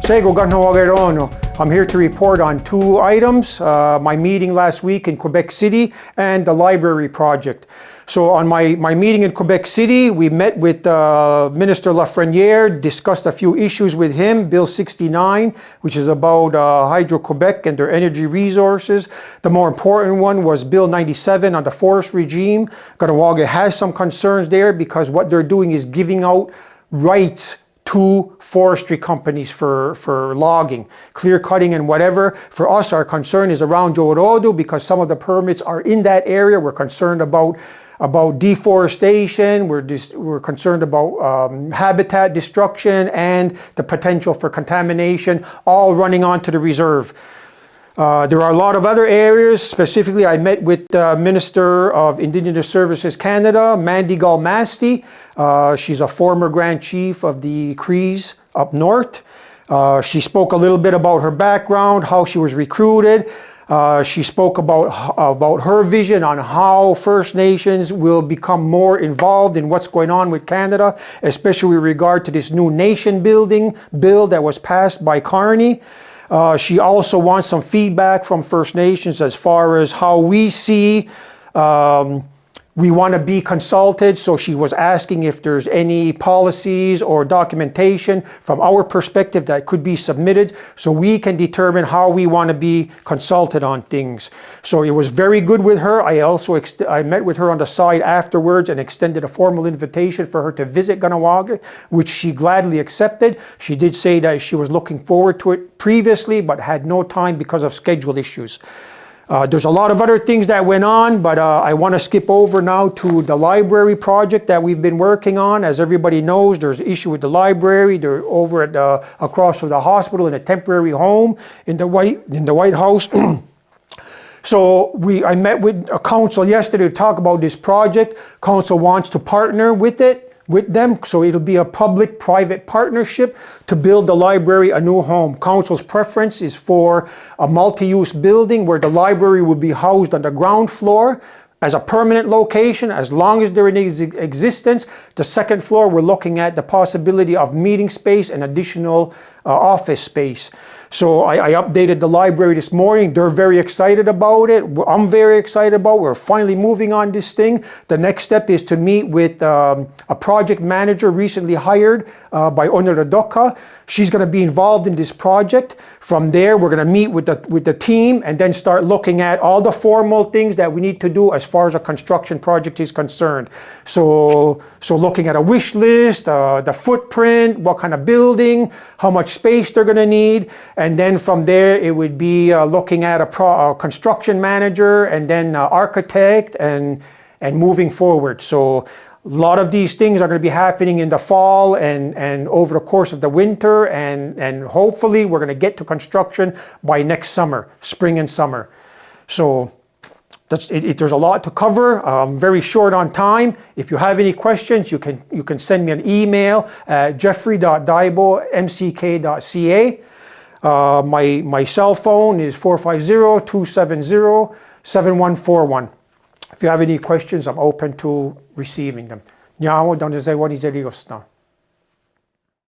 I'm here to report on two items, my meeting last week in Quebec City and the library project. So on my meeting in Quebec City, we met with Minister Lafreniere, discussed a few issues with him, Bill 69, which is about Hydro-Quebec and their energy resources. The more important one was Bill 97 on the forest regime. Kahnawake has some concerns there because what they're doing is giving out rights to forestry companies for logging, clear cutting and whatever. For us, our concern is around Jorodo because some of the permits are in that area. We're concerned about deforestation. We're concerned about habitat destruction and the potential for contamination, all running onto the reserve. There are a lot of other areas. Specifically, I met with the Minister of Indigenous Services Canada, Mandy Galmasti. She's a former Grand Chief of the Crees up north. She spoke a little bit about her background, how she was recruited. She spoke about her vision on how First Nations will become more involved in what's going on with Canada, especially with regard to this new nation building bill that was passed by Carney. She also wants some feedback from First Nations as far as how we see we want to be consulted. So she was asking if there's any policies or documentation from our perspective that could be submitted so we can determine how we want to be consulted on things. So it was very good with her. I met with her on the side afterwards and extended a formal invitation for her to visit Kahnawake, which she gladly accepted. She did say that she was looking forward to it previously, but had no time because of schedule issues. There's a lot of other things that went on, but I want to skip over now to the library project that we've been working on. As everybody knows, there's an issue with the library. They're over at across from the hospital in a temporary home in the White House. So I met with a council yesterday to talk about this project. Council wants to partner with them, so it'll be a public-private partnership to build the library a new home. Council's preference is for a multi-use building where the library will be housed on the ground floor as a permanent location, as long as they're in existence. The second floor, we're looking at the possibility of meeting space and additional office space. So I updated the library this morning. They're very excited about it. I'm very excited about it. We're finally moving on this thing. The next step is to meet with a project manager recently hired by Onuradoka. She's going to be involved in this project. From there, we're going to meet with the team and then start looking at all the formal things that we need to do as far as a construction project is concerned. So looking at a wish list, the footprint, what kind of building, how much space they're going to need. And then from there, it would be looking at a construction manager and then architect and moving forward. So a lot of these things are going to be happening in the fall and over the course of the winter. And hopefully we're going to get to construction by next summer, spring and summer. So there's a lot to cover. I'm very short on time. If you have any questions, you can send me an email at jeffrey.diabo@mck.ca. My cell phone is 450-270-7141. If you have any questions, I'm open to receiving them. Nyawo, donde zewani zeliosna.